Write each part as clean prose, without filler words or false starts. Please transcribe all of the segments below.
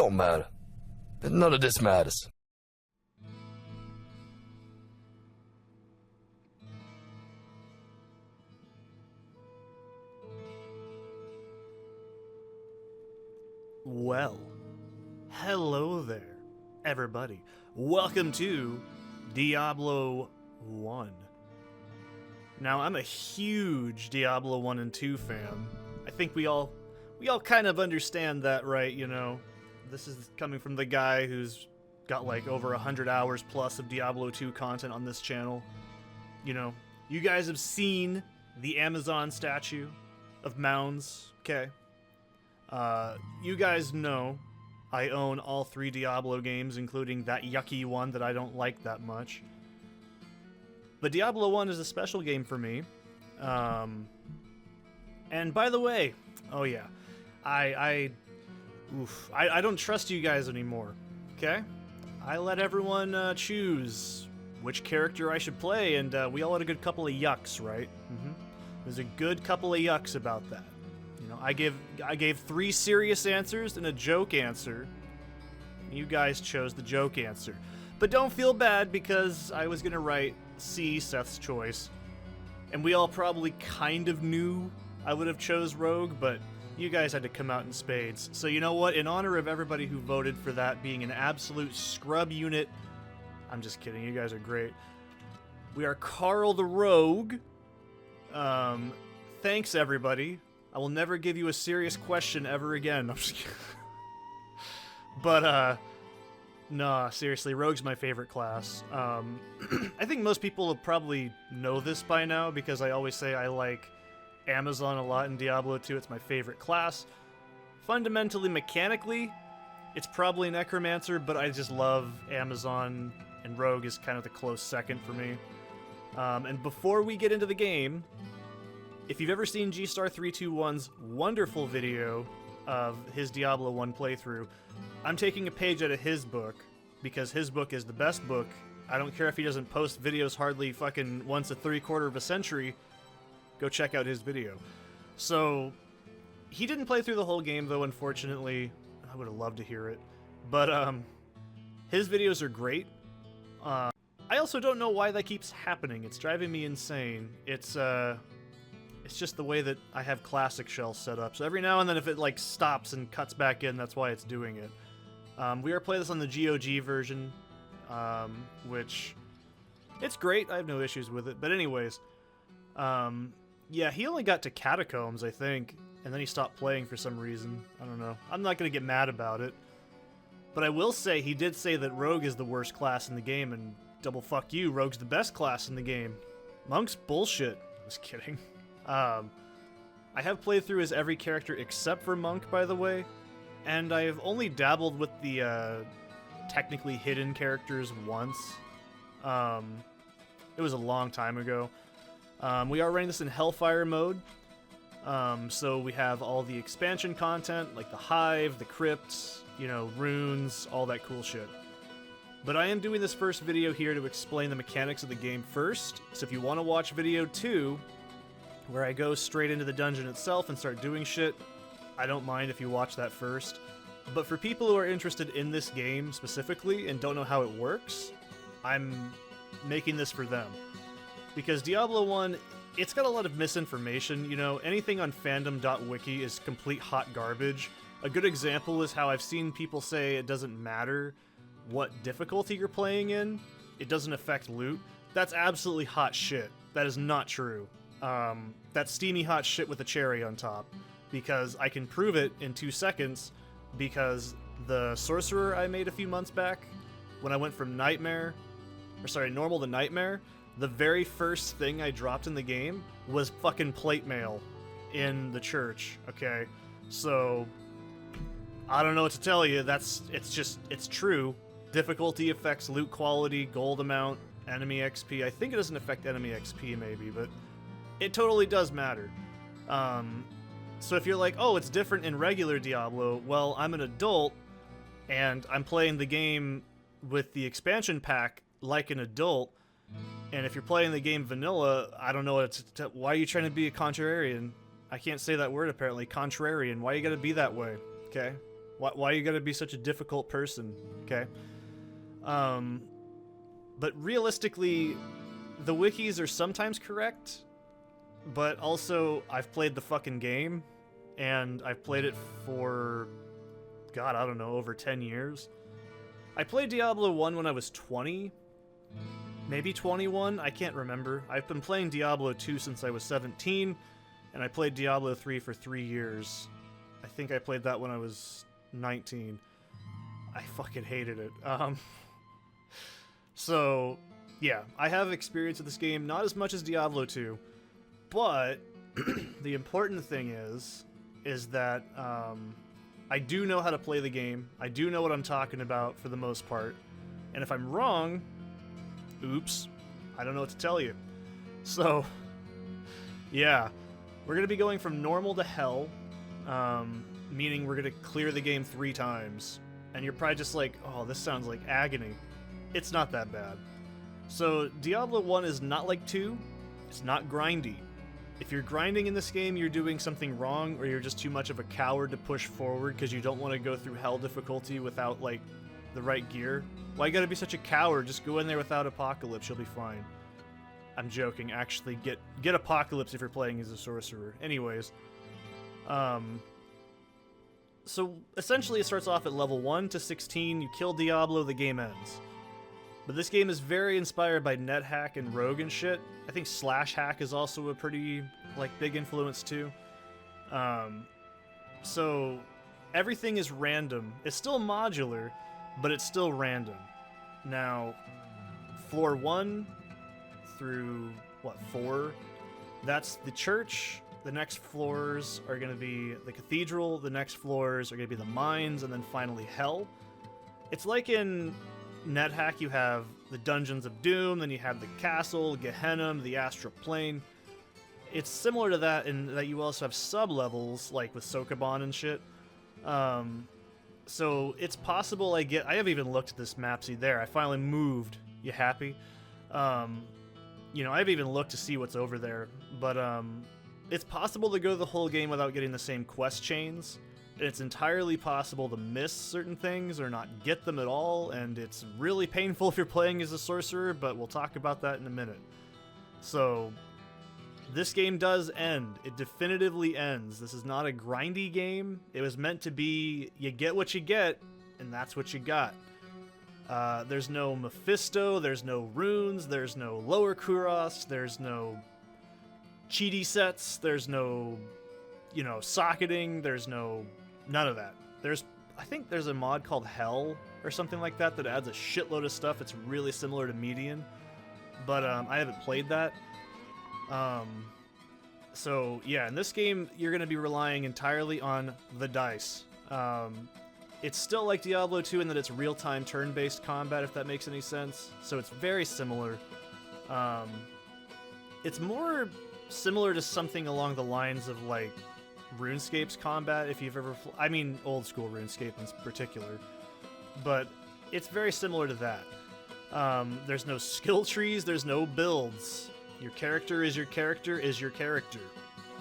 don't matter. None of this matters. Well, hello there, everybody. Welcome to Diablo 1. Now, I'm a huge Diablo 1 and 2 fan. I think we all kind of understand that, right? You know, this is coming from the guy who's got like over 100 hours plus of Diablo 2 content on this channel. You know, you guys have seen the Amazon statue of mounds, okay? You guys know I own all 3 Diablo games, including that yucky one that I don't like that much. But Diablo 1 is a special game for me. And by the way, oh yeah, I don't trust you guys anymore, okay? I let everyone choose which character I should play, and we all had a good couple of yucks, right? There's a good couple of yucks about that. You know, I gave 3 serious answers and a joke answer. You guys chose the joke answer. But don't feel bad, because I was gonna write C, Seth's choice. And we all probably kind of knew I would have chose Rogue, but you guys had to come out in spades. So you know what? In honor of everybody who voted for that being an absolute scrub unit, I'm just kidding, you guys are great. We are Carl the Rogue. Thanks everybody. I will never give you a serious question ever again. I'm just kidding. But, nah, seriously, Rogue's my favorite class. I think most people will probably know this by now, because I always say I like Amazon a lot in Diablo 2. It's my favorite class. Fundamentally, mechanically, it's probably Necromancer, but I just love Amazon, and Rogue is kind of the close second for me. And before we get into the game, if you've ever seen G-Star321's wonderful video of his Diablo 1 playthrough, I'm taking a page out of his book, because his book is the best book. I don't care if he doesn't post videos hardly fucking once a 3/4 of a century. Go check out his video. So, he didn't play through the whole game, though, unfortunately. I would have loved to hear it. But, his videos are great. I also don't know why that keeps happening. It's driving me insane. It's just the way that I have classic shells set up. So every now and then if it like stops and cuts back in, that's why it's doing it. We are playing this on the GOG version, which it's great. I have no issues with it. But anyways, yeah, he only got to Catacombs, I think, and then he stopped playing for some reason. I don't know. I'm not going to get mad about it. But I will say, he did say that Rogue is the worst class in the game, and double fuck you, Rogue's the best class in the game. Monk's bullshit. I was kidding. I have played through as every character except for Monk, by the way, and I've only dabbled with the technically hidden characters once. It was a long time ago. We are running this in Hellfire mode, so we have all the expansion content, like the Hive, the Crypts, you know, runes, all that cool shit. But I am doing this first video here to explain the mechanics of the game first, so if you want to watch video 2, where I go straight into the dungeon itself and start doing shit, I don't mind if you watch that first. But for people who are interested in this game specifically and don't know how it works, I'm making this for them. Because Diablo 1, it's got a lot of misinformation, you know, anything on fandom.wiki is complete hot garbage. A good example is how I've seen people say it doesn't matter what difficulty you're playing in, it doesn't affect loot. That's absolutely hot shit. That is not true. That's steamy hot shit with a cherry on top, because I can prove it in 2 seconds, because the sorcerer I made a few months back, when I went from normal to nightmare, the very first thing I dropped in the game was fucking plate mail in the church, okay? So, I don't know what to tell you, it's true. Difficulty affects loot quality, gold amount, enemy XP. I think it doesn't affect enemy XP maybe, but it totally does matter. So if you're like, oh, it's different in regular Diablo, well, I'm an adult, and I'm playing the game with the expansion pack like an adult, and if you're playing the game vanilla, I don't know why are you trying to be a contrarian? I can't say that word apparently, contrarian. Why you gotta be that way, okay? Why you gotta be such a difficult person? Okay. But realistically, the wikis are sometimes correct, but also I've played the fucking game, and I've played it for, God, I don't know, over 10 years. I played Diablo 1 when I was 20, maybe 21, I can't remember. I've been playing Diablo 2 since I was 17, and I played Diablo 3 for 3 years. I think I played that when I was 19. I fucking hated it. So, yeah, I have experience with this game, not as much as Diablo 2, but the important thing is that I do know how to play the game. I do know what I'm talking about for the most part. And if I'm wrong, oops, I don't know what to tell you. So, yeah, we're going to be going from normal to hell, meaning we're going to clear the game 3 times. And you're probably just like, oh, this sounds like agony. It's not that bad. So, Diablo 1 is not like 2. It's not grindy. If you're grinding in this game, you're doing something wrong, or you're just too much of a coward to push forward because you don't want to go through hell difficulty without, like, the right gear. Why you gotta be such a coward? Just go in there without Apocalypse, you'll be fine. I'm joking, actually, get Apocalypse if you're playing as a sorcerer. Anyways, so essentially it starts off at level 1 to 16, you kill Diablo, the game ends. But this game is very inspired by NetHack and Rogue and shit. I think /hack is also a pretty, like, big influence too. So everything is random. It's still modular, but it's still random. Now, floor 1 through, 4? That's the church. The next floors are going to be the cathedral. The next floors are going to be the mines, and then finally hell. It's like in NetHack, you have the Dungeons of Doom, then you have the Castle, Gehenna, the Astral Plane. It's similar to that in that you also have sub-levels, like with Sokoban and shit. So it's possible I have even looked at this map, see there, I finally moved. You happy? You know, I've even looked to see what's over there, but it's possible to go the whole game without getting the same quest chains. It's entirely possible to miss certain things or not get them at all, and it's really painful if you're playing as a sorcerer, but we'll talk about that in a minute. So, this game does end. It definitively ends. This is not a grindy game. It was meant to be, you get what you get, and that's what you got. There's no Mephisto, there's no runes, there's no lower Kuros, there's no cheaty sets, there's no, socketing, there's no... none of that. I think there's a mod called Hell or something like that that adds a shitload of stuff. It's really similar to Median, but I haven't played that. So yeah, in this game, you're going to be relying entirely on the dice. It's still like Diablo 2 in that it's real-time turn-based combat, if that makes any sense. So it's very similar. It's more similar to something along the lines of, like, RuneScape's combat, if you've ever... I mean, old school RuneScape in particular. But it's very similar to that. There's no skill trees, there's no builds. Your character is your character is your character.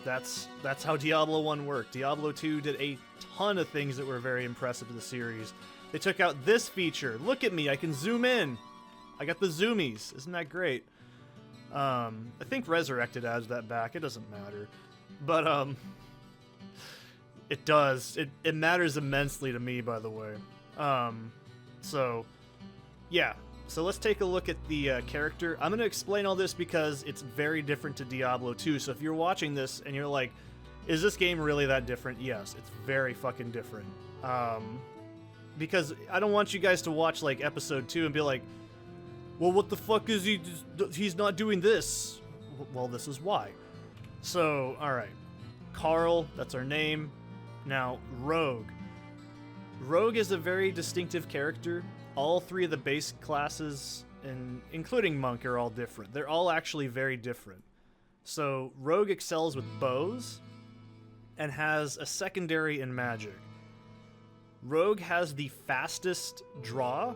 That's how Diablo 1 worked. Diablo 2 did a ton of things that were very impressive to the series. They took out this feature. Look at me, I can zoom in. I got the zoomies. Isn't that great? I think Resurrected adds that back. It doesn't matter. But, it does. It matters immensely to me, by the way. So, yeah. So let's take a look at the character. I'm going to explain all this because it's very different to Diablo 2. So if you're watching this and you're like, is this game really that different? Yes, it's very fucking different. Because I don't want you guys to watch, like, episode 2 and be like, well, what the fuck is he's not doing this? Well, this is why. So, alright. Carl, that's our name. Now, Rogue. Rogue is a very distinctive character. All 3 of the base classes, including Monk, are all different. They're all actually very different. So, Rogue excels with bows and has a secondary in magic. Rogue has the fastest draw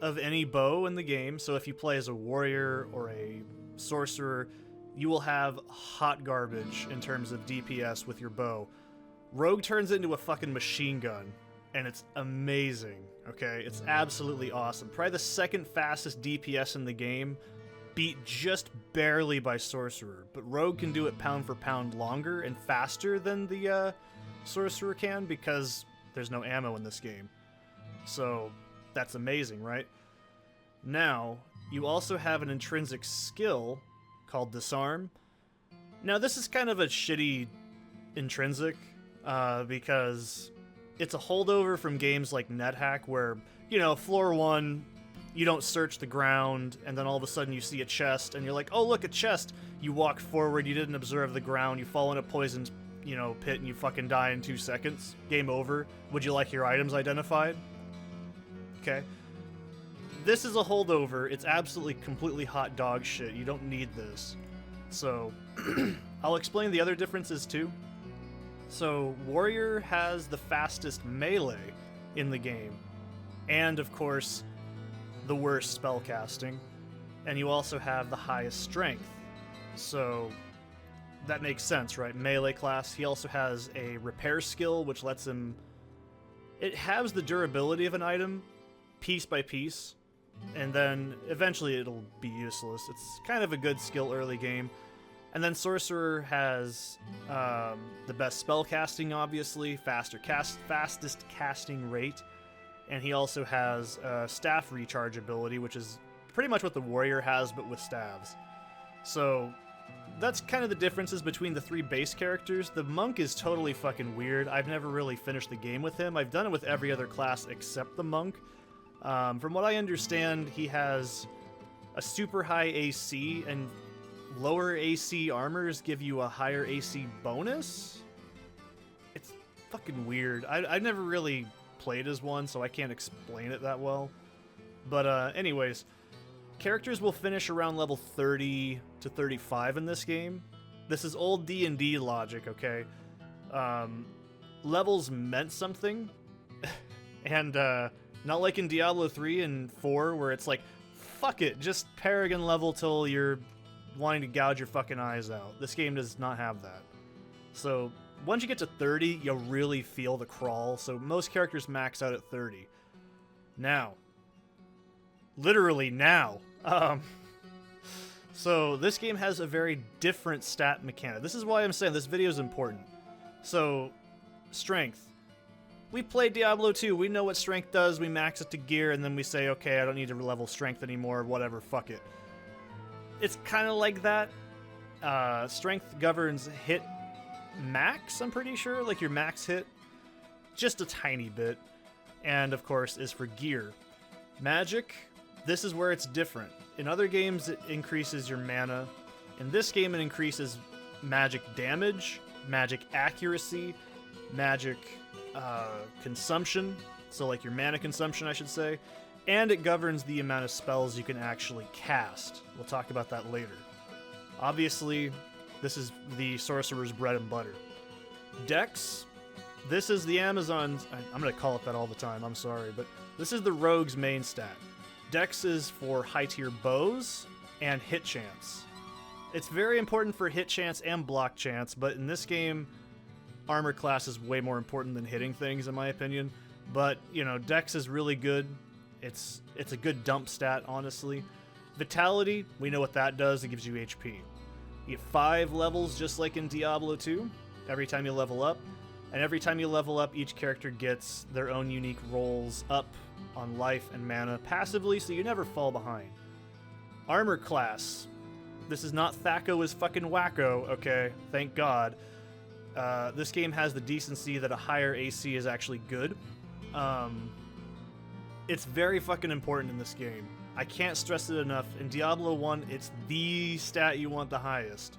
of any bow in the game, so if you play as a warrior or a sorcerer, you will have hot garbage in terms of DPS with your bow. Rogue turns into a fucking machine gun. and it's amazing, okay? It's absolutely awesome. Probably the second fastest DPS in the game, beat just barely by Sorcerer, but Rogue can do it pound for pound longer and faster than the Sorcerer can because there's no ammo in this game. So that's amazing, right? Now, you also have an intrinsic skill called Disarm. Now, this is kind of a shitty intrinsic because it's a holdover from games like NetHack where, you know, floor 1, you don't search the ground, and then all of a sudden you see a chest, and you're like, oh, look, a chest. You walk forward, you didn't observe the ground, you fall in a poisoned, you know, pit, and you fucking die in 2 seconds. Game over. Would you like your items identified? Okay. This is a holdover. It's absolutely completely hot dog shit. You don't need this. So, I'll explain the other differences too. So, Warrior has the fastest melee in the game, and of course, the worst spellcasting, and you also have the highest strength. So, that makes sense, right? Melee class. He also has a repair skill, which lets him... It halves the durability of an item, piece by piece, and then eventually it'll be useless. It's kind of a good skill early game. And then Sorcerer has the best spell casting, obviously, fastest casting rate, and he also has staff recharge ability, which is pretty much what the Warrior has, but with staves. So that's kind of the differences between the 3 base characters. The Monk is totally fucking weird. I've never really finished the game with him. I've done it with every other class except the Monk. From what I understand, he has a super high AC, and lower AC armors give you a higher AC bonus? It's fucking weird. I've never really played as one, so I can't explain it that well. But anyways, characters will finish around level 30 to 35 in this game. This is old D&D logic, okay? Levels meant something, and not like in Diablo 3 and 4, where it's like, fuck it, just Paragon level till you're wanting to gouge your fucking eyes out. This game does not have that. So, once you get to 30, you'll really feel the crawl, so most characters max out at 30. Now. Literally now. So, this game has a very different stat mechanic. This is why I'm saying this video is important. So, strength. We played Diablo 2, we know what strength does, we max it to gear, and then we say, okay, I don't need to level strength anymore, whatever, fuck it. It's kind of like that. Strength governs hit max, I'm pretty sure, like your max hit, just a tiny bit, and of course is for gear. Magic, this is where it's different. In other games, it increases your mana. In this game, it increases magic damage, magic accuracy, magic consumption, so like your mana consumption, I should say, and it governs the amount of spells you can actually cast. We'll talk about that later. Obviously, this is the Sorcerer's bread and butter. Dex, this is the Amazon's... I'm going to call it that all the time, I'm sorry, but this is the Rogue's main stat. Dex is for high-tier bows and hit chance. It's very important for hit chance and block chance, but in this game, armor class is way more important than hitting things, in my opinion. But, you know, Dex is really good. It's a good dump stat, honestly. Vitality, we know what that does. It gives you HP. You get 5 levels, just like in Diablo 2, every time you level up. And every time you level up, each character gets their own unique rolls up on life and mana passively, so you never fall behind. Armor class. This is not Thaco is fucking wacko, okay? Thank God. This game has the decency that a higher AC is actually good. It's very fucking important in this game. I can't stress it enough. In Diablo 1, it's the stat you want the highest.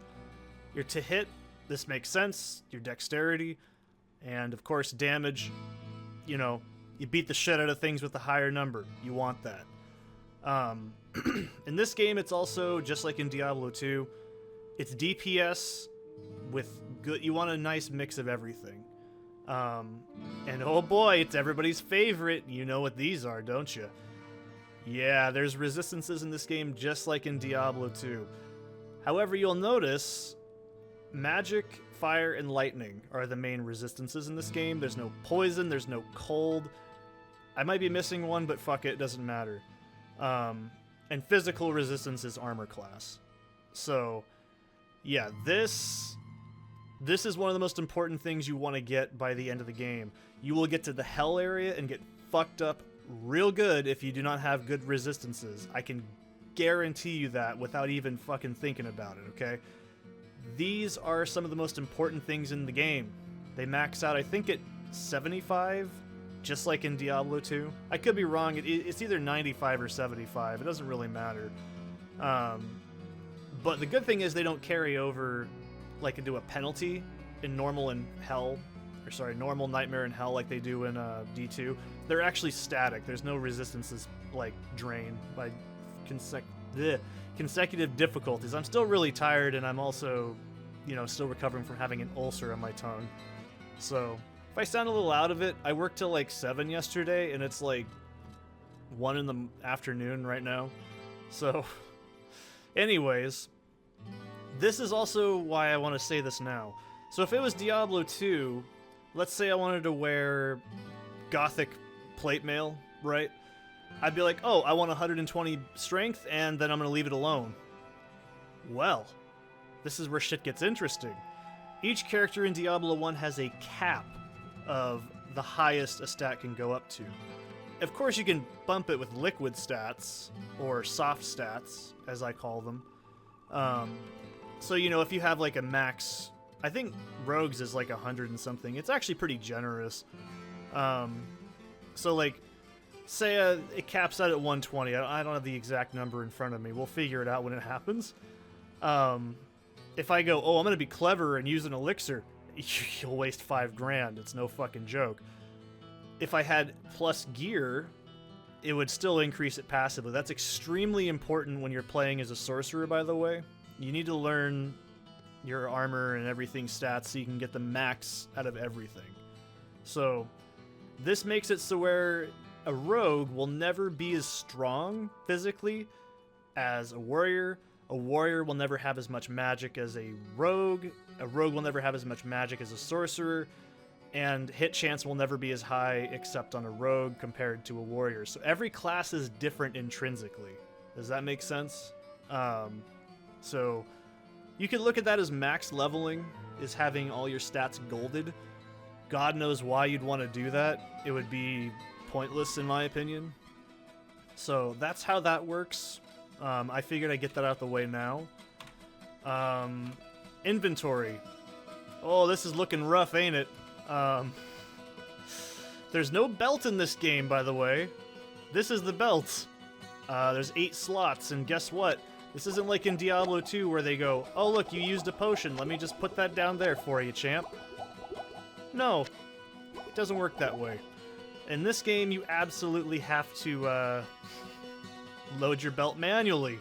Your to hit, this makes sense. Your dexterity, and of course damage. You know, you beat the shit out of things with a higher number. You want that. In this game, it's also, just like in Diablo 2, it's DPS with good... You want a nice mix of everything. And oh boy, it's everybody's favorite. You know what these are, don't you? Yeah, there's resistances in this game just like in Diablo 2. However, you'll notice magic fire and lightning are the main resistances in this game. There's no poison, there's no cold. I might be missing one, but fuck it, doesn't matter. And physical resistance is armor class. So, yeah, this is one of the most important things you want to get by the end of the game. You will get to the hell area and get fucked up real good if you do not have good resistances. I can guarantee you that without even fucking thinking about it, okay? These are some of the most important things in the game. They max out, I think, at 75, just like in Diablo 2. I could be wrong. It's either 95 or 75. It doesn't really matter. But the good thing is they don't carry over like into a penalty in normal and hell, or sorry, normal, nightmare, and hell like they do in D2. They're actually static. There's no resistances like drain by consecutive difficulties. I'm still really tired, and I'm also, you know, still recovering from having an ulcer on my tongue. So if I sound a little out of it, I worked till like 7 yesterday, and it's like 1 in the afternoon right now. So anyways, this is also why I want to say this now. So if it was Diablo 2, let's say I wanted to wear gothic plate mail, right? I'd be like, oh, I want 120 strength, and then I'm going to leave it alone. Well, this is where shit gets interesting. Each character in Diablo 1 has a cap of the highest a stat can go up to. Of course, you can bump it with liquid stats, or soft stats, as I call them. So, you know, if you have like a max, I think Rogues is like 100 and something. It's actually pretty generous. So, like, say it caps out at 120. I don't have the exact number in front of me. We'll figure it out when it happens. If I go, oh, I'm going to be clever and use an elixir, you'll waste 5 grand. It's no fucking joke. If I had plus gear, it would still increase it passively. That's extremely important when you're playing as a sorcerer, by the way. You need to learn your armor and everything stats so you can get the max out of everything. So this makes it so where a rogue will never be as strong physically as a warrior. A warrior will never have as much magic as a rogue. A rogue will never have as much magic as a sorcerer. And hit chance will never be as high except on a rogue compared to a warrior. So every class is different intrinsically. Does that make sense? So you could look at that as max leveling, is having all your stats golded. God knows why you'd want to do that. It would be pointless in my opinion. So that's how that works. I figured I'd get that out the way now. Inventory. Oh, this is looking rough, ain't it? There's no belt in this game, by the way. This is the belt. There's 8 slots, and guess what? This isn't like in Diablo 2 where they go, oh look, you used a potion, let me just put that down there for you, champ. No, it doesn't work that way. In this game, you absolutely have to load your belt manually.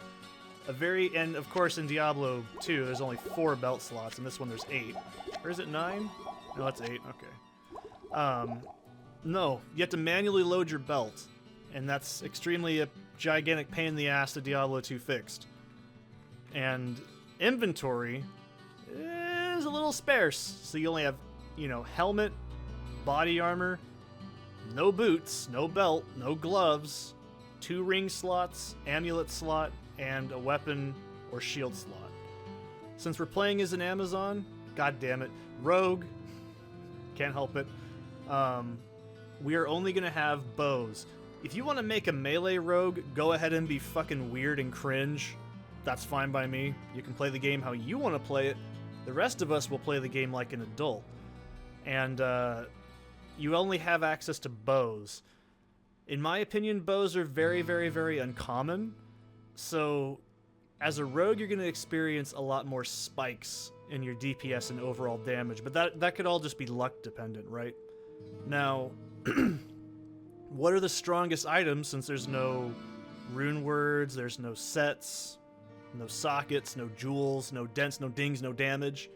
And of course in Diablo 2, there's only 4 belt slots, and this one there's 8. Or is it 9? No, that's 8, okay. No, you have to manually load your belt, and that's extremely a gigantic pain in the ass that Diablo 2 fixed. And inventory is a little sparse, so you only have, you know, helmet, body armor, no boots, no belt, no gloves, 2 ring slots, amulet slot, and a weapon or shield slot. Since we're playing as an Amazon, god damn it, rogue, can't help it, we are only going to have bows. If you want to make a melee rogue, go ahead and be fucking weird and cringe. That's fine by me. You can play the game how you want to play it. The rest of us will play the game like an adult. And you only have access to bows. In my opinion, bows are very, very, very uncommon. So as a rogue, you're going to experience a lot more spikes in your DPS and overall damage. But that could all just be luck dependent, right? Now, what are the strongest items, since there's no rune words, there's no sets, no sockets, no jewels, no dents, no dings, no damage?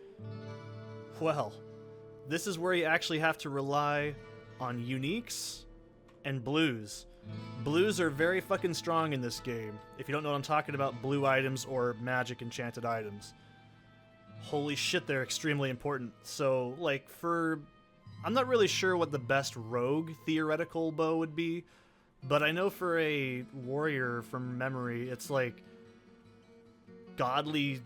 Well, this is where you actually have to rely on uniques and blues. Blues are very fucking strong in this game. If you don't know what I'm talking about, blue items or magic enchanted items. holy shit, they're extremely important. So, like, I'm not really sure what the best rogue theoretical bow would be, but I know for a warrior from memory, it's like godly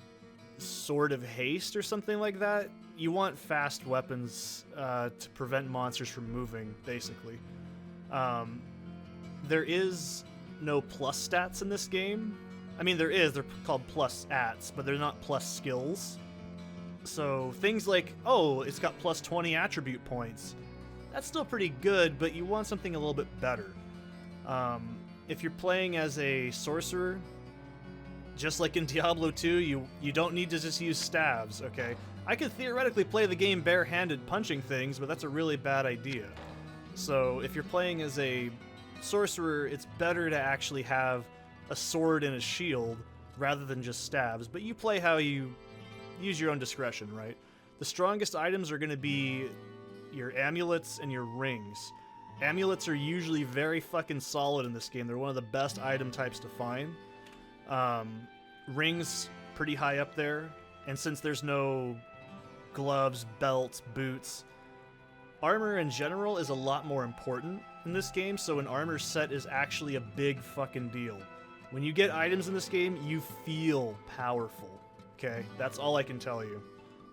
sword of haste or something like that. You want fast weapons to prevent monsters from moving, basically. There is no plus stats in this game. I mean, there is. They're called plus ats, but they're not plus skills. So things like, oh, it's got plus 20 attribute points. That's still pretty good, but you want something a little bit better. If you're playing as a sorcerer, just like in Diablo 2, you don't need to just use staves, okay? I could theoretically play the game barehanded punching things, but that's a really bad idea. So if you're playing as a sorcerer, it's better to actually have a sword and a shield rather than just stabs, but you play how you use your own discretion, right? The strongest items are going to be your amulets and your rings. Amulets are usually very fucking solid in this game. They're one of the best item types to find. Rings, pretty high up there. And since there's no gloves, belts, boots, armor in general is a lot more important in this game, so an armor set is actually a big fucking deal. When you get items in this game, you feel powerful. Okay, that's all I can tell you.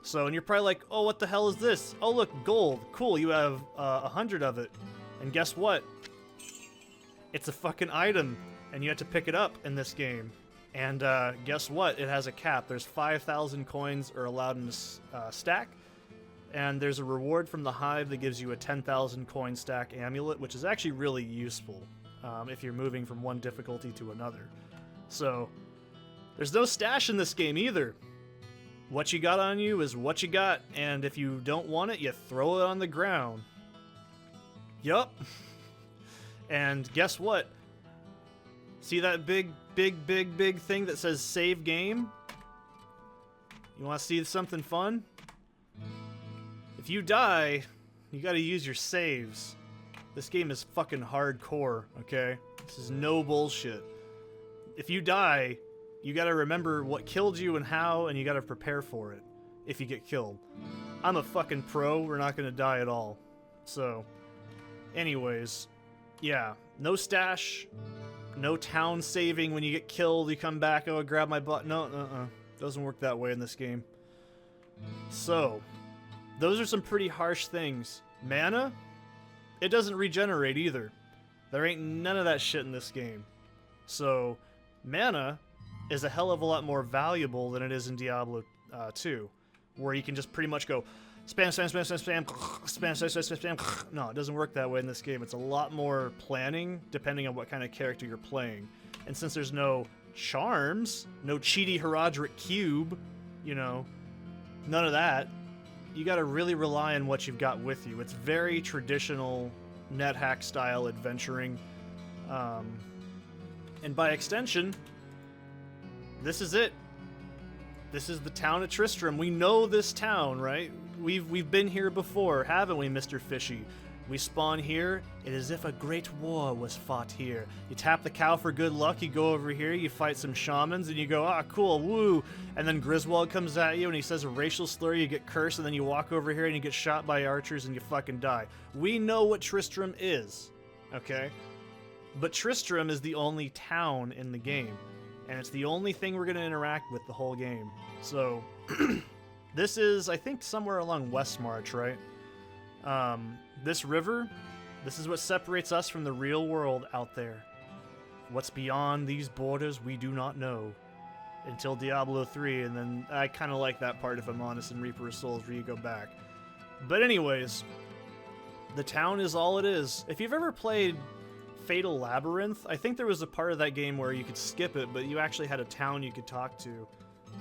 So, and you're probably like, oh, what the hell is this? Oh, look, gold. Cool, you have 100 of it. And guess what? It's a fucking item, and you have to pick it up in this game. And guess what? It has a cap. There's 5,000 coins are allowed in this stack. And there's a reward from the Hive that gives you a 10,000 coin stack amulet, which is actually really useful if you're moving from one difficulty to another. So, there's no stash in this game either. What you got on you is what you got, and if you don't want it, you throw it on the ground. Yup. And guess what? See that big thing that says save game? You want to see something fun? If you die, you gotta use your saves. This game is fucking hardcore, okay? This is no bullshit. If you die, you gotta remember what killed you and how, and you gotta prepare for it if you get killed. I'm a fucking pro, we're not gonna die at all. So, anyways, yeah, no stash, no town saving when you get killed, you come back, oh, grab my butt. No, doesn't work that way in this game. So, those are some pretty harsh things. Mana? It doesn't regenerate either. There ain't none of that shit in this game. So, mana is a hell of a lot more valuable than it is in Diablo 2, where you can just pretty much go spam, spam, spam, spam, spam, spam, spam, spam, spam, spam. No, it doesn't work that way in this game. It's a lot more planning, depending on what kind of character you're playing. And since there's no charms, no cheaty Herodric cube, you know, none of that, you gotta really rely on what you've got with you. It's very traditional NetHack style adventuring. And by extension, this is it. This is the town of Tristram. We know this town, right? We've been here before, haven't we, Mr. Fishy? We spawn here. It is as if a great war was fought here. You tap the cow for good luck, you go over here, you fight some shamans, and you go, ah, cool, woo. And then Griswold comes at you, and he says a racial slur, you get cursed, and then you walk over here, and you get shot by archers, and you fucking die. We know what Tristram is, okay? But Tristram is the only town in the game, and it's the only thing we're going to interact with the whole game. So, this is, I think, somewhere along Westmarch, right? This river, this is what separates us from the real world out there. What's beyond these borders, we do not know. Until Diablo 3, and then I kind of like that part, if I'm honest, in Reaper of Souls, where you go back. But anyways, the town is all it is. If you've ever played Fatal Labyrinth, I think there was a part of that game where you could skip it, but you actually had a town you could talk to,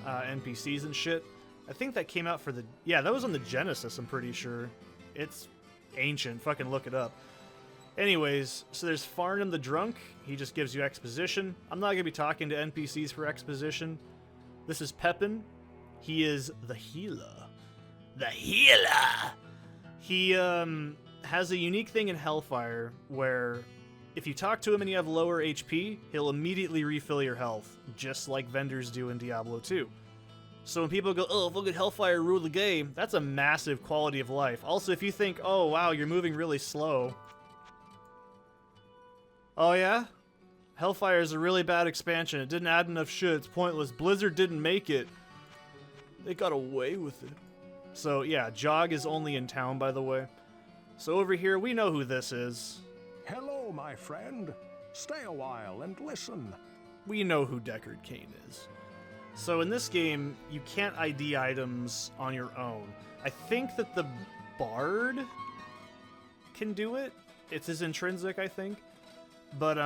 NPCs and shit. I think that came out for the... Yeah, that was on the Genesis, I'm pretty sure. It's ancient. Fucking look it up. Anyways, so there's Farnham the Drunk. He just gives you exposition. I'm not going to be talking to NPCs for exposition. This is Pepin. He is the healer. The healer! He has a unique thing in Hellfire where if you talk to him and you have lower HP, he'll immediately refill your health, just like vendors do in Diablo 2. So when people go, oh, look at Hellfire rule the game, that's a massive quality of life. Also, if you think, oh, wow, you're moving really slow. Oh, yeah? Hellfire is a really bad expansion. It didn't add enough shit. It's pointless. Blizzard didn't make it. They got away with it. So, yeah, Jog is only in town, by the way. So over here, we know who this is. Hello, my friend. Stay a while and listen. We know who Deckard Cain is. So in this game, you can't ID items on your own. I think that the Bard can do it. It's his intrinsic, I think. But,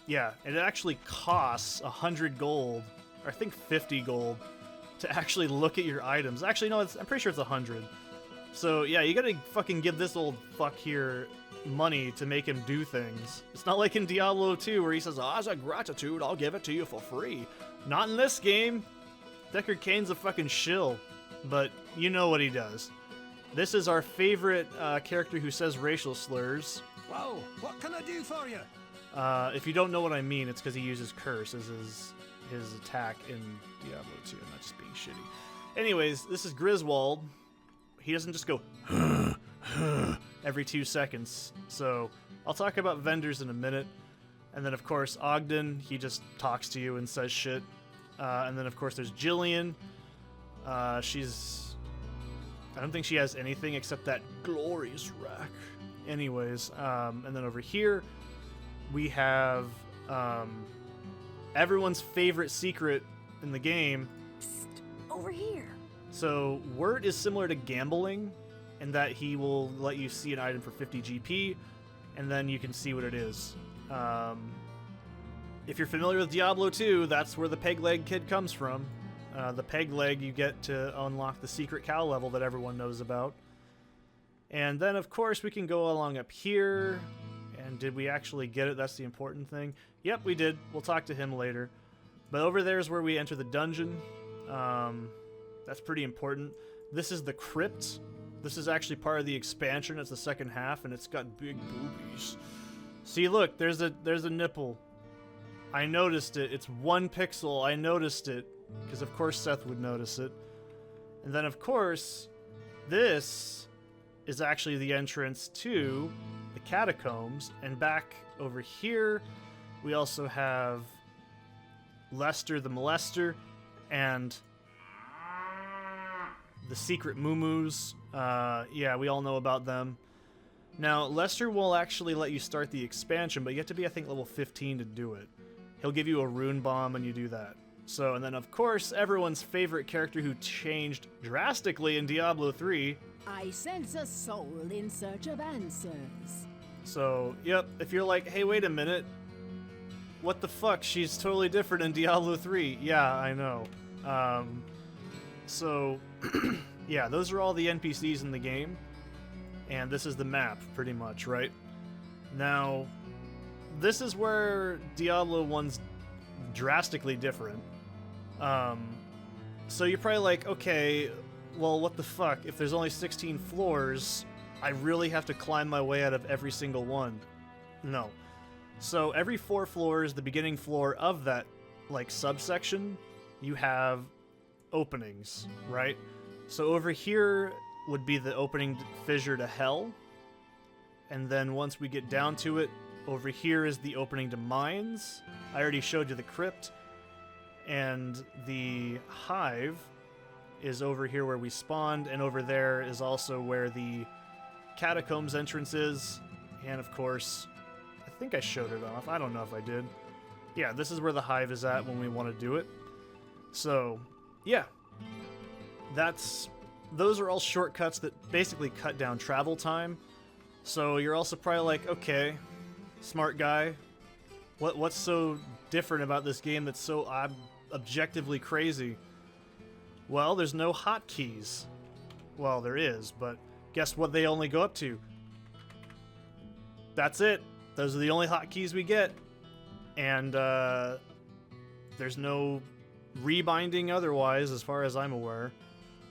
yeah, it actually costs 100 gold, or I think 50 gold, to actually look at your items. Actually, no, I'm pretty sure it's 100. So, yeah, you gotta fucking give this old fuck here money to make him do things. It's not like in Diablo 2 where he says, as a gratitude, I'll give it to you for free. Not in this game. Deckard Cain's a fucking shill, but you know what he does. This is our favorite character who says racial slurs. Whoa, what can I do for you? If you don't know what I mean, it's because he uses curse as his attack in Diablo 2. I'm not just being shitty. Anyways, this is Griswold. He doesn't just go every 2 seconds. So I'll talk about vendors in a minute. And then, of course, Ogden, he just talks to you and says shit. And then, of course, there's Jillian. I don't think she has anything except that glorious rack. Anyways, and then over here, we have everyone's favorite secret in the game. Psst, over here. So, Wirt is similar to gambling in that he will let you see an item for 50 GP, and then you can see what it is. If you're familiar with Diablo 2, that's where the peg leg kid comes from. The peg leg you get to unlock the secret cow level that everyone knows about. And then, of course, we can go along up here. And did we actually get it? That's the important thing. Yep, we did. We'll talk to him later. But over there is where we enter the dungeon. That's pretty important. This is the crypt. This is actually part of the expansion. It's the second half, and it's got big boobies. See, look, there's a nipple. I noticed it. It's 1 pixel. I noticed it. Because, of course, Seth would notice it. And then, of course, this is actually the entrance to the catacombs. And back over here, we also have Lester the Molester and the secret Moo-Moos. Yeah, we all know about them. Now, Lester will actually let you start the expansion, but you have to be, I think, level 15 to do it. He'll give you a rune bomb when you do that. So, and then, of course, everyone's favorite character who changed drastically in Diablo 3. I sense a soul in search of answers. So, yep, if you're like, hey, wait a minute. What the fuck? She's totally different in Diablo 3. Yeah, I know. So, yeah, those are all the NPCs in the game. And this is the map, pretty much, right? Now, this is where Diablo 1's drastically different. So you're probably like, okay, well, what the fuck? If there's only 16 floors, I really have to climb my way out of every single one. No. So every 4 floors, the beginning floor of that, like, subsection, you have openings, right? So over here would be the opening fissure to hell. And then once we get down to it, over here is the opening to mines. I already showed you the crypt. And the hive is over here where we spawned, and over there is also where the catacombs entrance is. And of course, I think I showed it off. I don't know if I did. Yeah, this is where the hive is at when we want to do it. So, yeah. Those are all shortcuts that basically cut down travel time. So you're also probably like, okay, smart guy, what's so different about this game that's so objectively crazy? Well, there's no hotkeys. Well, there is, but guess what they only go up to? That's it. Those are the only hotkeys we get. And there's no rebinding otherwise, as far as I'm aware.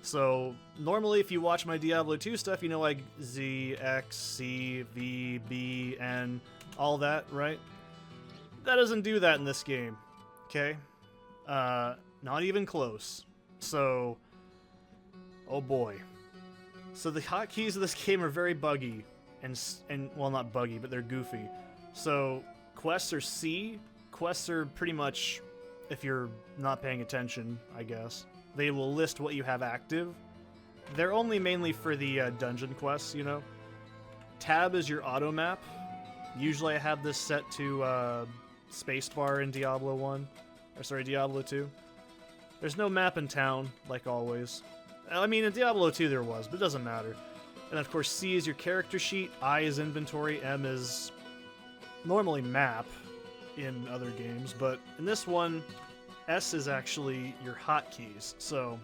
So, normally if you watch my Diablo 2 stuff, you know, like Z, X, C, V, B, N, all that, right? That doesn't do that in this game, okay? Not even close. So, oh boy. So the hotkeys of this game are very buggy, and well, not buggy, but they're goofy. So quests are C. Quests are pretty much, if you're not paying attention, I guess, they will list what you have active. They're only mainly for the dungeon quests, you know. Tab is your auto map. Usually I have this set to spacebar in Diablo 1. Or sorry, Diablo 2. There's no map in town, like always. I mean, in Diablo 2 there was, but it doesn't matter. And of course, C is your character sheet, I is inventory, M is normally map in other games, but in this one, S is actually your hotkeys. So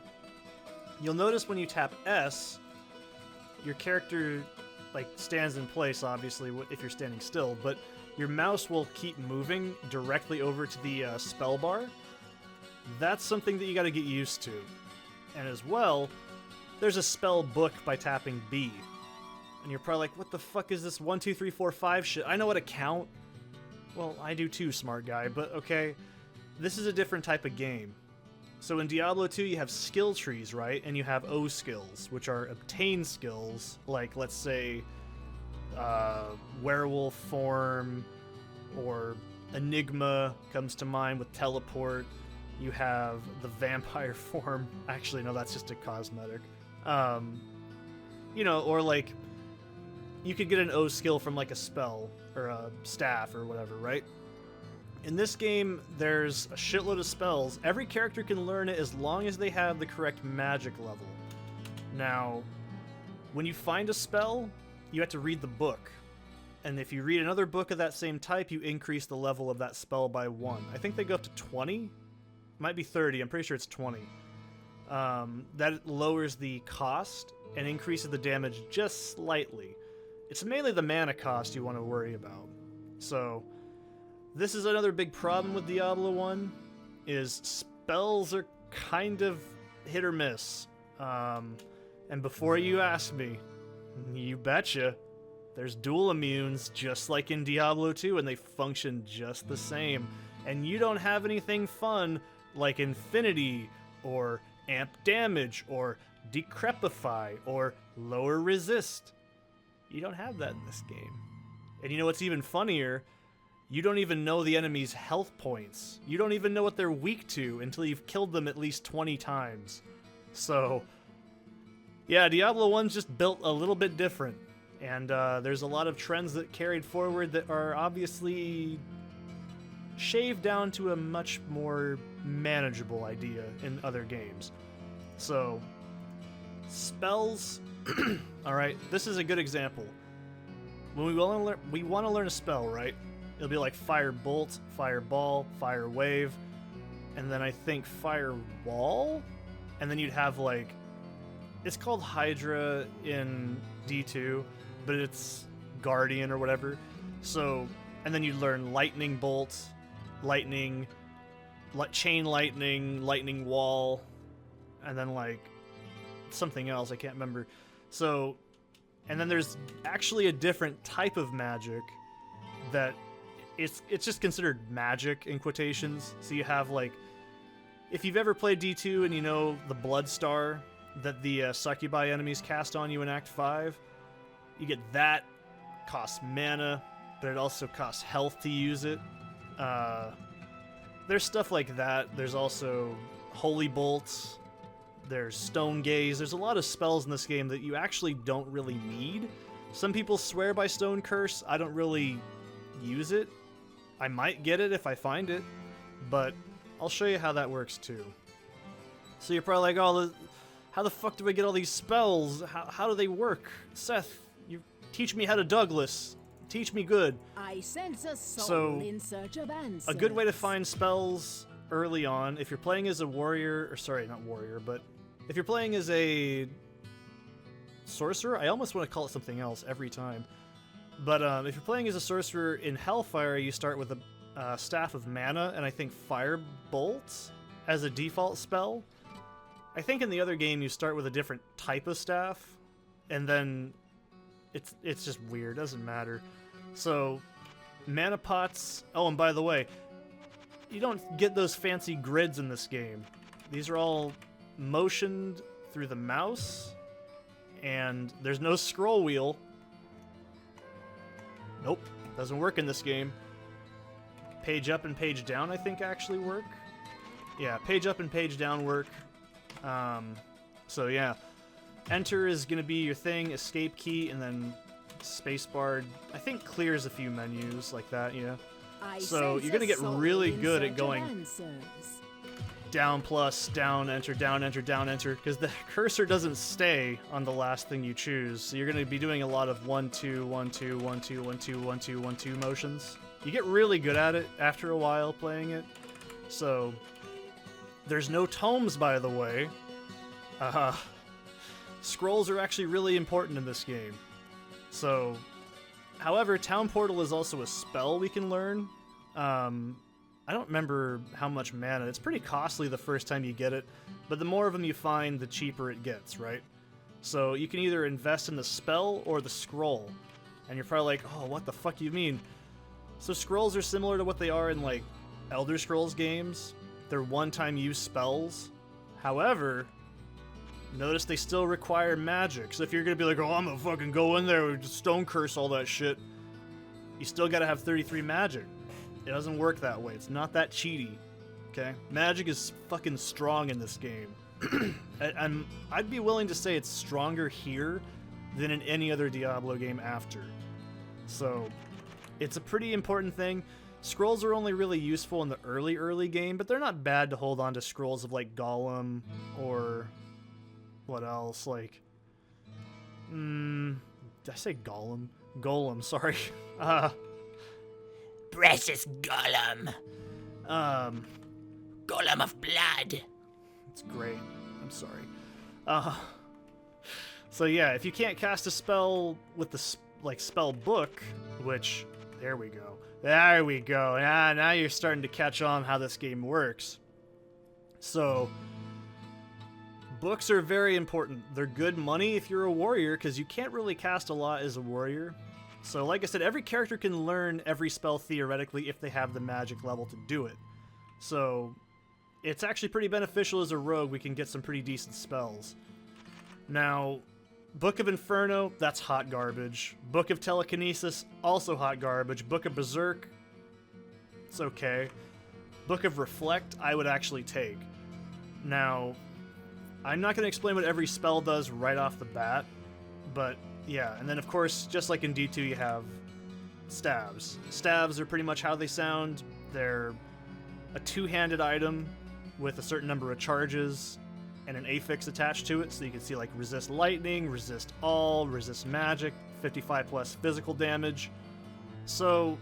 you'll notice when you tap S, your character like stands in place, obviously, if you're standing still, but your mouse will keep moving directly over to the spell bar. That's something that you got to get used to. And as well, there's a spell book by tapping B. And you're probably like, what the fuck is this 1, 2, 3, 4, 5 shit? I know how to count. Well, I do too, smart guy, but okay. This is a different type of game. So in Diablo 2, you have skill trees, right? And you have O skills, which are obtain skills, like, let's say, werewolf form, or enigma comes to mind with teleport. You have the vampire form. Actually, no, that's just a cosmetic. You know, or like, you could get an O skill from like a spell or a staff or whatever, right? In this game, there's a shitload of spells. Every character can learn it as long as they have the correct magic level. Now, when you find a spell, you have to read the book. And if you read another book of that same type, you increase the level of that spell by 1. I think they go up to 20. Might be 30, I'm pretty sure it's 20. That lowers the cost and increases the damage just slightly. It's mainly the mana cost you want to worry about. So, this is another big problem with Diablo 1, is spells are kind of hit or miss. And before you ask me, you betcha, there's dual immunes just like in Diablo 2, and they function just the same. And you don't have anything fun like Infinity, or Amp Damage, or Decrepify, or Lower Resist. You don't have that in this game. And you know what's even funnier? You don't even know the enemy's health points. You don't even know what they're weak to until you've killed them at least 20 times. So, yeah, Diablo 1's just built a little bit different. And there's a lot of trends that carried forward that are obviously shaved down to a much more manageable idea in other games. So, spells. Alright, this is a good example. When we want to learn a spell, right? It'll be like Fire Bolt, Fire Ball, Fire Wave, and then I think Fire Wall? And then you'd have like, it's called Hydra in D2, but it's Guardian or whatever. So, and then you'd learn Lightning Bolt, Lightning, Chain Lightning, Lightning Wall, and then like something else, I can't remember. So, and then there's actually a different type of magic that it's just considered magic in quotations. So you have like, if you've ever played D2 and you know the Blood Star that the Succubi enemies cast on you in Act 5, you get that. Costs mana, but it also costs health to use it. There's stuff like that. There's also Holy Bolts. There's Stone Gaze. There's a lot of spells in this game that you actually don't really need. Some people swear by Stone Curse. I don't really use it. I might get it if I find it, but I'll show you how that works too. So you're probably like, oh, how the fuck do I get all these spells? How do they work? Seth, you teach me how to Douglas. Teach me good. I sense a soul in search of answers. A good way to find spells early on, if you're playing as a warrior, or sorry, not warrior, but if you're playing as a sorcerer, I almost want to call it something else every time. But if you're playing as a sorcerer in Hellfire, you start with a Staff of Mana, and I think Fire Bolt as a default spell. I think in the other game you start with a different type of staff, and then it's just weird, doesn't matter. So, mana pots. Oh, and by the way, you don't get those fancy grids in this game. These are all motioned through the mouse, and there's no scroll wheel. Nope, doesn't work in this game. Page up and page down, I think, actually work. Yeah, page up and page down work. So yeah, enter is going to be your thing, escape key, and then spacebar, I think, clears a few menus like that, yeah. So you're going to get really good at going down plus, down, enter, down, enter, down, enter, because the cursor doesn't stay on the last thing you choose. So you're going to be doing a lot of 1, 2, 1, 2, 1, 2, 1, 2, 1, 2, 1, 2 motions. You get really good at it after a while playing it. So there's no tomes, by the way. Scrolls are actually really important in this game. So, however, Town Portal is also a spell we can learn. I don't remember how much mana. It's pretty costly the first time you get it, but the more of them you find, the cheaper it gets, right? So you can either invest in the spell or the scroll. And you're probably like, oh, what the fuck do you mean? So scrolls are similar to what they are in, like, Elder Scrolls games. They're one-time use spells. However, notice they still require magic. So if you're gonna be like, oh, I'm gonna fucking go in there and stone curse all that shit, you still gotta have 33 magic. It doesn't work that way. It's not that cheaty, okay? Magic is fucking strong in this game. And I'd be willing to say it's stronger here than in any other Diablo game after. So it's a pretty important thing. Scrolls are only really useful in the early game, but they're not bad to hold on to scrolls of, like, Golem or what else? Like, did I say Golem? Golem, sorry. Precious Golem. Golem of blood. It's great. I'm sorry. So yeah, if you can't cast a spell with the spell book, which, there we go. There we go. Now you're starting to catch on how this game works. So, books are very important. They're good money if you're a warrior, because you can't really cast a lot as a warrior. So, like I said, every character can learn every spell theoretically if they have the magic level to do it. So, it's actually pretty beneficial as a rogue. We can get some pretty decent spells. Now, Book of Inferno, that's hot garbage. Book of Telekinesis, also hot garbage. Book of Berserk, it's okay. Book of Reflect, I would actually take. Now, I'm not going to explain what every spell does right off the bat, but yeah, and then of course, just like in D2, you have staves. Staves are pretty much how they sound. They're a two-handed item with a certain number of charges and an affix attached to it, so you can see, like, resist lightning, resist all, resist magic, 55 plus physical damage. So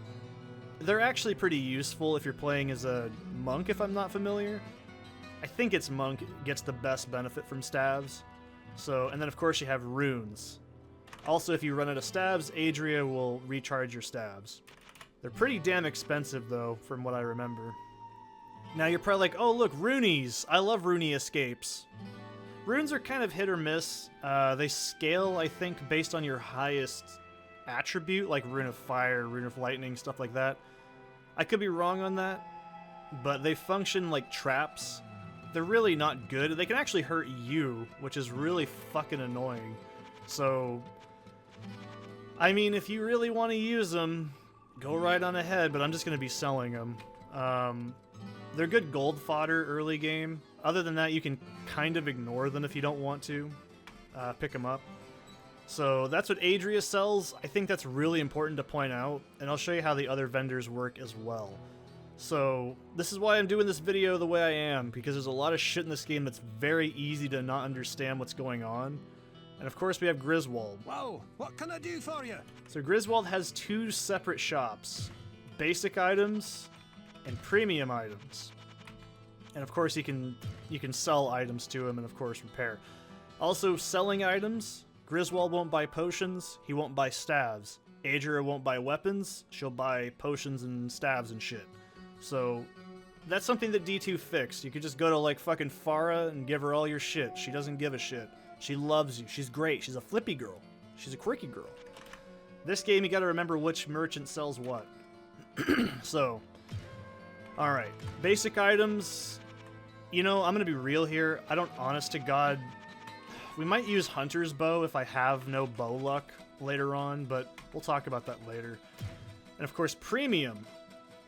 they're actually pretty useful if you're playing as a monk, if I'm not familiar. I think it's monk gets the best benefit from staves. So, and then of course you have runes. Also, if you run out of staves, Adria will recharge your staves. They're pretty damn expensive, though, from what I remember. Now you're probably like, oh look, runeys! I love runey escapes. Runes are kind of hit or miss. They scale, I think, based on your highest attribute, like Rune of Fire, Rune of Lightning, stuff like that. I could be wrong on that, but they function like traps. They're really not good. They can actually hurt you, which is really fucking annoying. So, I mean, if you really want to use them, go right on ahead, but I'm just going to be selling them. They're good gold fodder early game. Other than that, you can kind of ignore them if you don't want to. Pick them up. So that's what Adria sells. I think that's really important to point out, and I'll show you how the other vendors work as well. So this is why I'm doing this video the way I am, because there's a lot of shit in this game that's very easy to not understand what's going on. And of course we have Griswold. Whoa, what can I do for you? So Griswold has two separate shops. Basic items and premium items. And of course you can sell items to him and of course repair. Also, selling items, Griswold won't buy potions, he won't buy staves. Adria won't buy weapons, she'll buy potions and staves and shit. So that's something that D2 fixed. You could just go to like fucking Farah and give her all your shit. She doesn't give a shit. She loves you. She's great. She's a flippy girl. She's a quirky girl. This game, you gotta remember which merchant sells what. So, alright. Basic items. You know, I'm gonna be real here. I don't, honest to God, we might use Hunter's Bow if I have no bow luck later on, but we'll talk about that later. And of course, premium.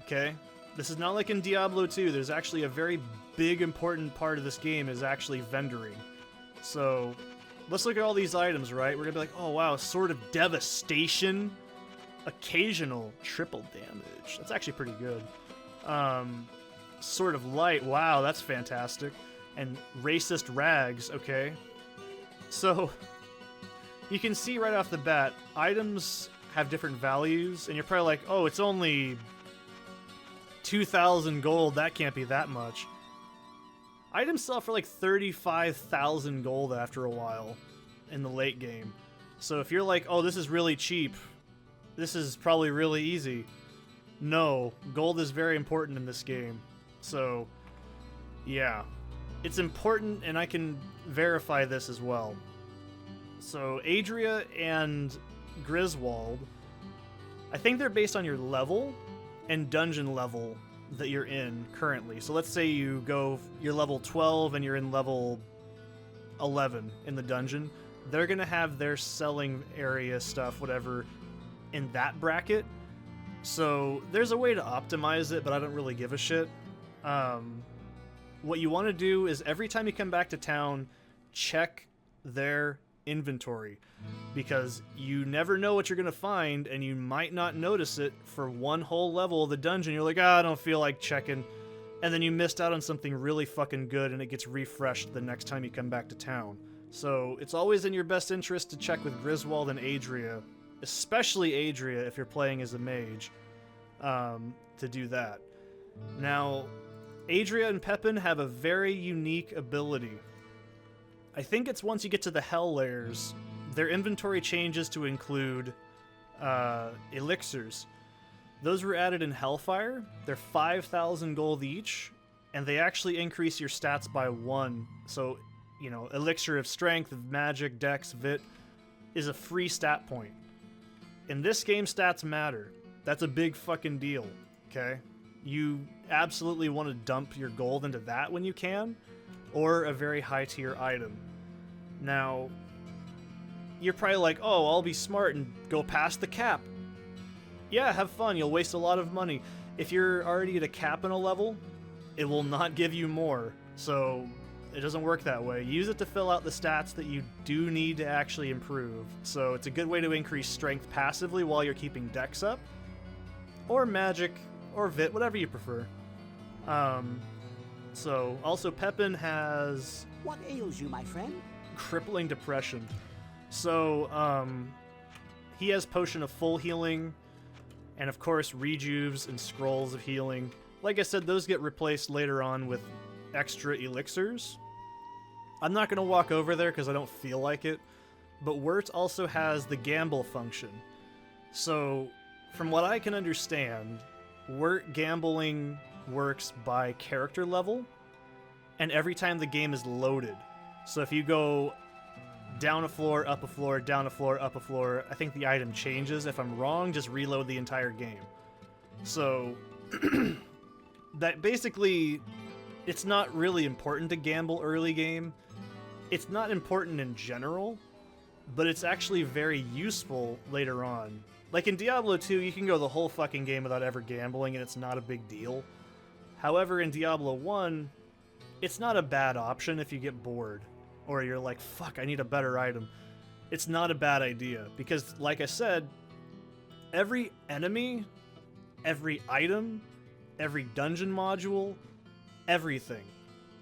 Okay, this is not like in Diablo 2. There's actually a very big important part of this game is actually vendoring. So let's look at all these items, right? We're gonna be like, oh wow, Sword of Devastation, occasional triple damage. That's actually pretty good. Sword of Light, wow, that's fantastic. And Racist Rags, okay. So you can see right off the bat, items have different values, and you're probably like, oh, it's only 2,000 gold, that can't be that much. Items sell for like 35,000 gold after a while in the late game. So if you're like, oh, this is really cheap, this is probably really easy. No, gold is very important in this game. So, yeah. It's important, and I can verify this as well. So, Adria and Griswold, I think they're based on your level and dungeon level that you're in currently. So let's say you're level 12 and you're in level 11 in the dungeon. They're going to have their selling area stuff, whatever, in that bracket. So there's a way to optimize it, but I don't really give a shit. What you want to do is every time you come back to town, check their inventory, because you never know what you're going to find, and you might not notice it for one whole level of the dungeon. You're like, I don't feel like checking, and then you missed out on something really fucking good, and it gets refreshed the next time you come back to town. So it's always in your best interest to check with Griswold and Adria, especially Adria if you're playing as a mage, to do that. Now, Adria and Pepin have a very unique ability. I think it's once you get to the Hell layers, their inventory changes to include elixirs. Those were added in Hellfire. They're 5,000 gold each, and they actually increase your stats by 1. So, you know, Elixir of Strength, of Magic, Dex, Vit is a free stat point. In this game, stats matter. That's a big fucking deal, okay? You absolutely want to dump your gold into that when you can, or a very high tier item. Now, you're probably like, oh, I'll be smart and go past the cap. Yeah, have fun. You'll waste a lot of money. If you're already at a cap in a level, it will not give you more. So it doesn't work that way. Use it to fill out the stats that you do need to actually improve. So it's a good way to increase strength passively while you're keeping dex up, or magic, or vit, whatever you prefer. So also Pepin has What ails you, my friend? crippling depression. So he has Potion of Full Healing, and of course rejuves and Scrolls of Healing. Like I said, those get replaced later on with extra elixirs. I'm not going to walk over there because I don't feel like it, but Wirt also has the gamble function. So from what I can understand, Wirt gambling works by character level, and every time the game is loaded. So if you go down a floor, up a floor, down a floor, up a floor, I think the item changes. If I'm wrong, just reload the entire game. So that basically, it's not really important to gamble early game. It's not important in general, but it's actually very useful later on. Like in Diablo 2, you can go the whole fucking game without ever gambling, and it's not a big deal. However, in Diablo 1, it's not a bad option if you get bored, or you're like, fuck, I need a better item. It's not a bad idea, because like I said, every enemy, every item, every dungeon module, everything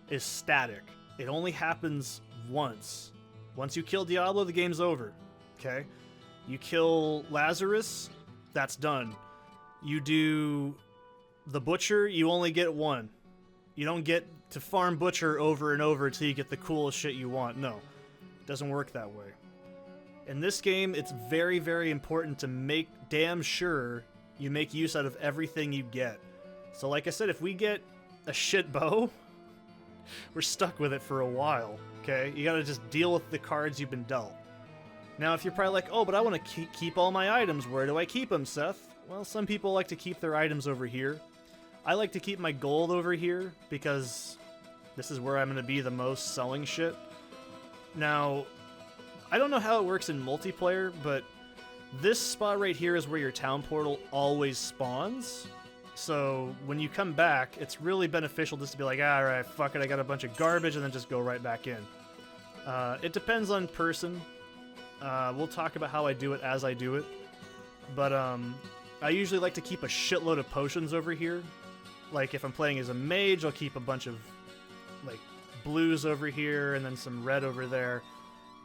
is static. It only happens once. Once you kill Diablo, the game's over, okay? You kill Lazarus, that's done. You do the Butcher, you only get one. You don't get to farm Butcher over and over until you get the coolest shit you want. No, it doesn't work that way. In this game, it's very, very important to make damn sure you make use out of everything you get. So like I said, if we get a shit bow, we're stuck with it for a while, okay? You gotta just deal with the cards you've been dealt. Now, if you're probably like, oh, but I want to keep all my items. Where do I keep them, Seth? Well, some people like to keep their items over here. I like to keep my gold over here because This is where I'm going to be the most selling shit. Now, I don't know how it works in multiplayer, but this spot right here is where your town portal always spawns. So when you come back, it's really beneficial just to be like, alright, fuck it, I got a bunch of garbage, and then just go right back in. It depends on person. We'll talk about how I do it as I do it. But I usually like to keep a shitload of potions over here. Like if I'm playing as a mage, I'll keep a bunch of like blues over here and then some red over there.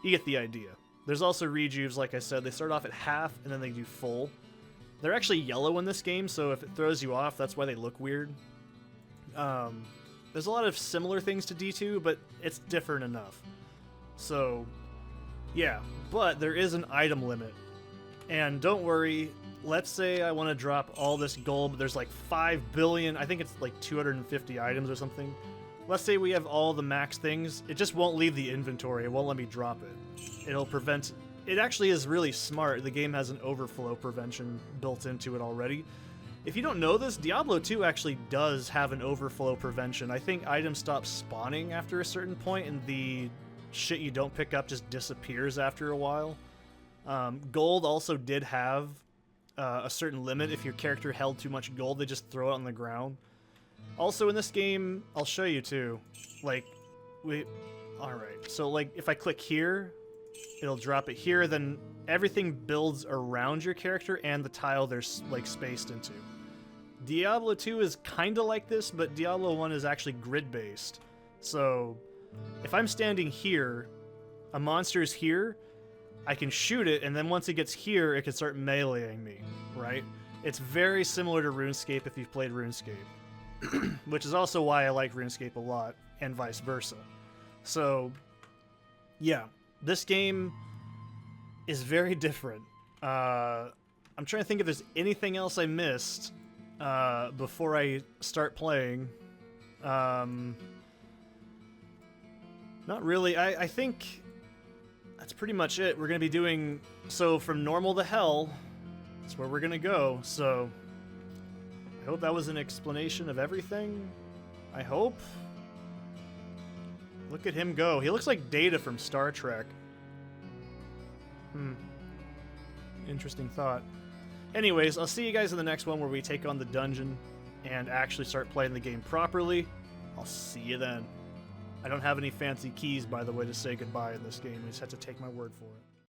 You get the idea. There's also rejuves, like I said. They start off at half and then they do full. They're actually yellow in this game, so if it throws you off, that's why they look weird. There's a lot of similar things to D2, but it's different enough. So, yeah. But there is an item limit. And don't worry, let's say I want to drop all this gold, but there's like 5 billion, I think it's like 250 items or something. Let's say we have all the max things, it just won't leave the inventory, it won't let me drop it. It'll prevent... It actually is really smart. The game has an overflow prevention built into it already. If you don't know this, Diablo 2 actually does have an overflow prevention. I think items stop spawning after a certain point, and the shit you don't pick up just disappears after a while. Gold also did have a certain limit. If your character held too much gold, they just throw it on the ground. Also in this game, I'll show you too. Like, alright, so like if I click here, it'll drop it here, then everything builds around your character and the tile they're like spaced into. Diablo 2 is kinda like this, but Diablo 1 is actually grid-based. So, if I'm standing here, a monster's here, I can shoot it, and then once it gets here, it can start meleeing me, right? It's very similar to RuneScape if you've played RuneScape. Which is also why I like RuneScape a lot, and vice versa. So, yeah. This game is very different. I'm trying to think if there's anything else I missed before I start playing. Not really. I think that's pretty much it. We're going to be doing... So from normal to hell, that's where we're going to go. So I hope that was an explanation of everything. I hope. Look at him go. He looks like Data from Star Trek. Interesting thought. Anyways, I'll see you guys in the next one where we take on the dungeon and actually start playing the game properly. I'll see you then. I don't have any fancy keys, by the way, to say goodbye in this game. I just have to take my word for it.